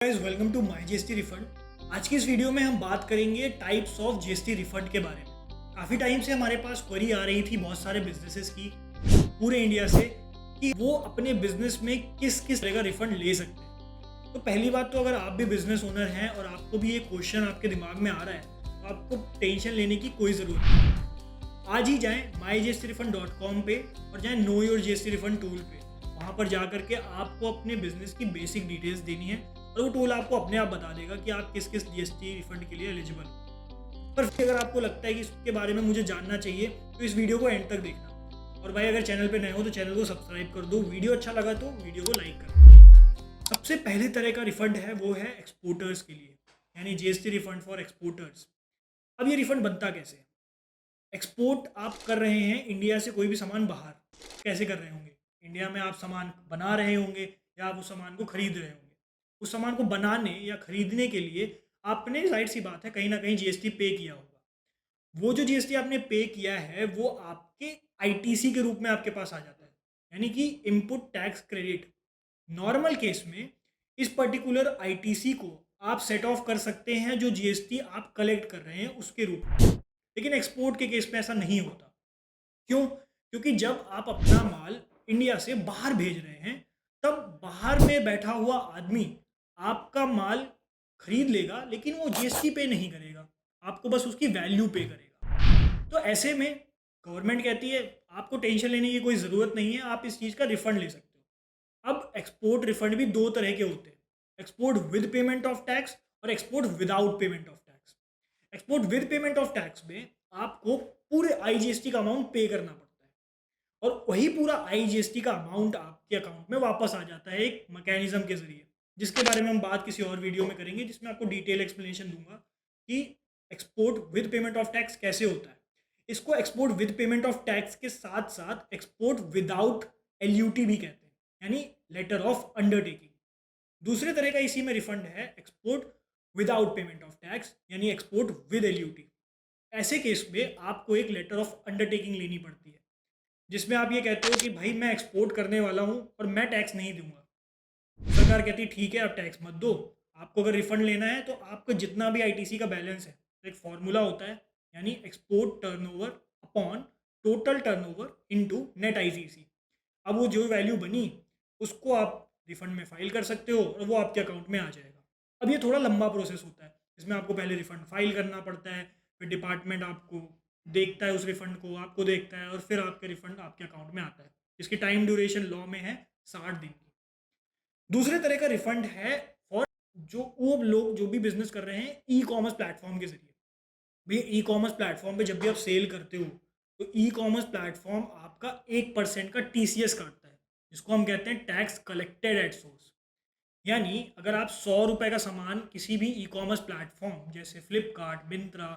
Guys welcome to my GST refund. आज की इस वीडियो में हम बात करेंगे टाइप्स ऑफ जीएसटी रिफंड के बारे में। काफ़ी टाइम से हमारे पास क्वेरी आ रही थी बहुत सारे बिजनेसेस की पूरे इंडिया से कि वो अपने बिजनेस में किस किस तरह का रिफंड ले सकते हैं। तो पहली बात तो अगर आप भी बिजनेस ओनर हैं और आपको भी ये क्वेश्चन आपके दिमाग में आ रहा है तो आपको टेंशन लेने की कोई ज़रूरत नहीं। आज ही जाएँ mygstriffund.com पे और जाएँ know your GST refund tool पे। वहाँ पर जा करके आपको अपने बिजनेस की बेसिक डिटेल्स देनी है और वो टूल आपको अपने आप बता देगा कि आप किस किस जीएसटी रिफंड के लिए एलिजिबल हो। पर फिर अगर आपको लगता है कि इसके बारे में मुझे जानना चाहिए तो इस वीडियो को एंड तक देखना। और भाई अगर चैनल पे नए हो तो चैनल को सब्सक्राइब कर दो, वीडियो अच्छा लगा तो वीडियो को लाइक कर दो। सबसे पहले तरह का रिफंड है वो है एक्सपोर्टर्स के लिए, यानी जीएसटी रिफंड फॉर एक्सपोर्टर्स। अब ये रिफंड बनता कैसे है? एक्सपोर्ट आप कर रहे हैं इंडिया से कोई भी सामान बाहर, कैसे कर रहे होंगे? इंडिया में आप सामान बना रहे होंगे या आप उस सामान को खरीद रहे होंगे। उस सामान को बनाने या खरीदने के लिए आपने जाहिर सी बात है कहीं ना कहीं जीएसटी पे किया होगा। वो जो जीएसटी आपने पे किया है वो आपके आईटीसी के रूप में आपके पास आ जाता है, यानी कि input tax credit. Normal case में इस पर्टिकुलर आईटीसी को आप सेट ऑफ कर सकते हैं जो जीएसटी आप कलेक्ट कर रहे हैं उसके रूप में। लेकिन एक्सपोर्ट के केस में ऐसा नहीं होता। क्यों? क्योंकि जब आप अपना माल इंडिया से बाहर भेज रहे हैं तब बाहर में बैठा हुआ आदमी आपका माल खरीद लेगा लेकिन वो जीएसटी पे नहीं करेगा, आपको बस उसकी वैल्यू पे करेगा। तो ऐसे में गवर्नमेंट कहती है आपको टेंशन लेने की कोई ज़रूरत नहीं है, आप इस चीज़ का रिफंड ले सकते हो। अब एक्सपोर्ट रिफंड भी दो तरह के होते हैं, export with payment of tax और export without payment of tax. Export with payment of tax में आपको पूरे आईजीएसटी का अमाउंट पे करना पड़ता है और वही पूरा आईजीएसटी का अमाउंट आपके अकाउंट में वापस आ जाता है एक मैकेनिज्म के जरिए, जिसके बारे में हम बात किसी और वीडियो में करेंगे जिसमें आपको डिटेल एक्सप्लेनेशन दूंगा कि export with payment of tax कैसे होता है। इसको export with payment of tax के साथ साथ एक्सपोर्ट विदाउट एलयूटी भी कहते हैं, यानी लेटर ऑफ अंडरटेकिंग। दूसरे तरह का इसी में रिफंड है export without payment of tax, यानी एक्सपोर्ट विद एलयूटी। ऐसे केस में आपको एक लेटर ऑफ अंडरटेकिंग लेनी पड़ती है जिसमें आप ये कहते हो कि भाई मैं एक्सपोर्ट करने वाला हूँ और मैं टैक्स नहीं दूंगा। सरकार कहती है ठीक है आप टैक्स मत दो, आपको अगर रिफंड लेना है तो आपका जितना भी आईटीसी का बैलेंस है, तो एक फॉर्मूला होता है, यानी export turnover upon total turnover into net ITC. अब वो जो वैल्यू बनी उसको आप रिफंड में फाइल कर सकते हो और वो आपके अकाउंट में आ जाएगा। अब ये थोड़ा लंबा प्रोसेस होता है, इसमें आपको पहले रिफंड फाइल करना पड़ता है, फिर डिपार्टमेंट आपको देखता है, उस रिफंड को आपको देखता है और फिर आपका रिफंड आपके अकाउंट में आता है। इसकी टाइम ड्यूरेशन लॉ में है 60 दिन की। दूसरे तरह का रिफंड है फॉर जो वो लोग जो भी बिजनेस कर रहे हैं ई कॉमर्स प्लेटफॉर्म के जरिए। भैया ई कॉमर्स प्लेटफॉर्म पे जब भी आप सेल करते हो तो ई कॉमर्स प्लेटफॉर्म आपका 1% का टीसीएस काटता है, जिसको हम कहते हैं टैक्स कलेक्टेड एट सोर्स। यानी अगर आप 100 रुपए का सामान किसी भी ई कॉमर्स प्लेटफॉर्म जैसे फ्लिपकार्ट, मिंत्रा,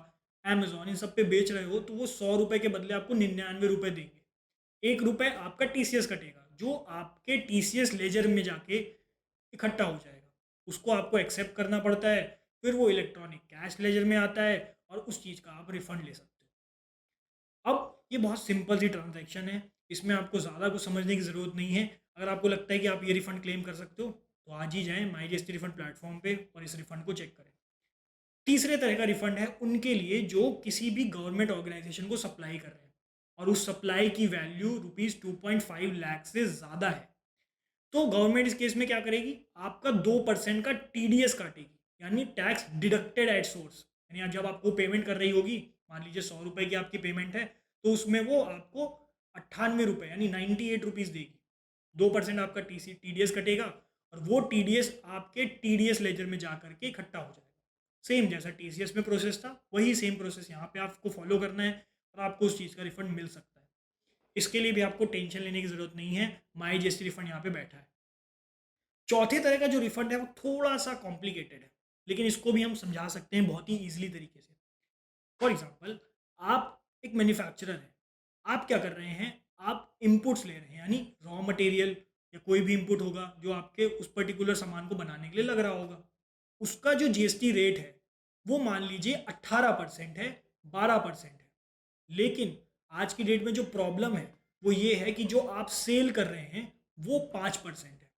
अमेजोन इन सब पे बेच रहे हो तो वो 100 रुपए के बदले आपको 99 रुपए देंगे। 1 रुपए आपका टीसीएस कटेगा जो आपके टीसीएस लेजर में जाके इकट्ठा हो जाएगा, उसको आपको एक्सेप्ट करना पड़ता है, फिर वो इलेक्ट्रॉनिक कैश लेजर में आता है और उस चीज़ का आप रिफंड ले सकते हो। अब ये बहुत सिंपल सी ट्रांजैक्शन है, इसमें आपको ज़्यादा कुछ समझने की ज़रूरत नहीं है। अगर आपको लगता है कि आप ये रिफंड क्लेम कर सकते हो तो आज ही जाएँ माई जीएसटी रिफंड प्लेटफॉर्म पे और इस रिफंड को चेक करें। तीसरे तरह का रिफंड है उनके लिए जो किसी भी गवर्नमेंट ऑर्गेनाइजेशन को सप्लाई कर रहे हैं और उस सप्लाई की वैल्यू रुपीज़ 2.5 लाख से ज़्यादा है। तो गवर्नमेंट इस केस में क्या करेगी, आपका 2% का टीडीएस काटेगी, यानी टैक्स डिडक्टेड एट सोर्स। यानी जब आपको पेमेंट कर रही होगी, मान लीजिए 100 रुपए की आपकी पेमेंट है तो उसमें वो आपको 98 रुपए यानी 98 रुपीज़ देगी। 2% आपका टीडीएस कटेगा और वो टीडीएस आपके टीडीएस लेजर में जा करके इकट्ठा हो जाएगा। सेम जैसा टीसीएस में प्रोसेस था वही सेम प्रोसेस यहाँ पे आपको फॉलो करना है और आपको उस चीज़ का रिफंड मिल सकता है। इसके लिए भी आपको टेंशन लेने की ज़रूरत नहीं है, माई जीएसटी रिफंड यहाँ पे बैठा है। चौथे तरह का जो रिफंड है वो थोड़ा सा कॉम्प्लिकेटेड है, लेकिन इसको भी हम समझा सकते हैं बहुत ही ईजिली तरीके से। फॉर एग्जाम्पल, आप एक मैन्युफैक्चरर हैं, आप क्या कर रहे हैं, आप इनपुट्स ले रहे हैं, यानी रॉ मटेरियल या कोई भी इनपुट होगा जो आपके उस पर्टिकुलर सामान को बनाने के लिए लग रहा होगा। उसका जो जीएसटी रेट है वो मान लीजिए 18% है, 12% है। लेकिन आज की डेट में जो प्रॉब्लम है वो ये है कि जो आप सेल कर रहे हैं वो 5% है।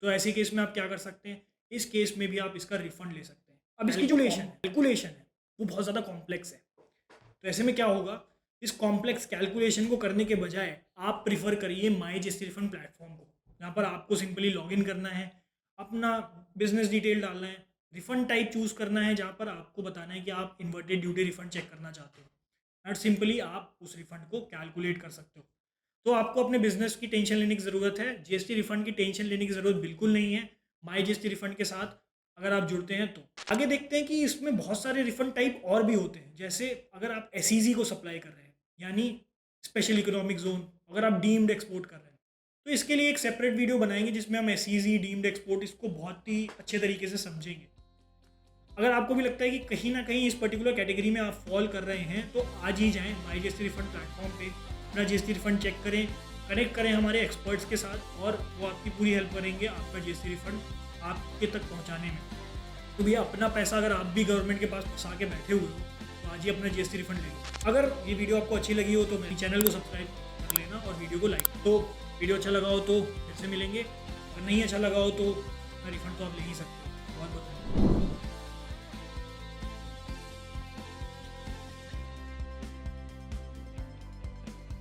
तो ऐसे केस में आप क्या कर सकते हैं, इस केस में भी आप इसका रिफंड ले सकते हैं। अब इसकी जो कैलकुलेशन है वो बहुत ज़्यादा कॉम्प्लेक्स है। तो ऐसे में क्या होगा, इस कॉम्प्लेक्स कैलकुलेशन को करने के बजाय आप प्रिफर करिए माई जीएसटी रिफंड प्लेटफॉर्म को, जहाँ पर आपको सिंपली लॉगिन करना है, अपना बिजनेस डिटेल डालना है, रिफंड टाइप चूज करना है, जहाँ पर आपको बताना है कि आप इन्वर्टेड ड्यूटी रिफंड चेक करना चाहते हो, एंड सिंपली आप उस रिफंड को कैलकुलेट कर सकते हो। तो आपको अपने बिजनेस की टेंशन लेने की ज़रूरत है, जीएसटी रिफंड की टेंशन लेने की ज़रूरत बिल्कुल नहीं है माई जीएसटी रिफंड के साथ अगर आप जुड़ते हैं तो। आगे देखते हैं कि इसमें बहुत सारे रिफंड टाइप और भी होते हैं, जैसे अगर आप एसईजी को सप्लाई कर रहे हैं, यानी स्पेशल इकोनॉमिक जोन, अगर आप डीम्ड एक्सपोर्ट कर रहे हैं, तो इसके लिए एक सेपरेट वीडियो बनाएंगे जिसमें हम एसईजी, डीम्ड एक्सपोर्ट, इसको बहुत ही अच्छे तरीके से समझेंगे। अगर आपको भी लगता है कि कहीं ना कहीं इस पर्टिकुलर कैटेगरी में आप फॉल कर रहे हैं, तो आज ही जाएं माई जीएसटी रिफंड प्लेटफॉर्म पे, अपना जीएसटी रिफंड चेक करें, कनेक्ट करें हमारे एक्सपर्ट्स के साथ, और वो आपकी पूरी हेल्प करेंगे आपका जीएसटी रिफंड आपके तक पहुंचाने में। तो भैया अपना पैसा अगर आप भी गवर्नमेंट के पास फंसा के बैठे हुए हो, तो आज ही अपना जीएसटी रिफंड ले लो। अगर ये वीडियो आपको अच्छी लगी हो तो मेरे चैनल को सब्सक्राइब कर लेना और वीडियो को लाइक। तो वीडियो अच्छा लगा हो तो फिर से मिलेंगे, अगर नहीं अच्छा लगा हो तो रिफंड तो आप ले ही सकते हो। बहुत बहुत धन्यवाद।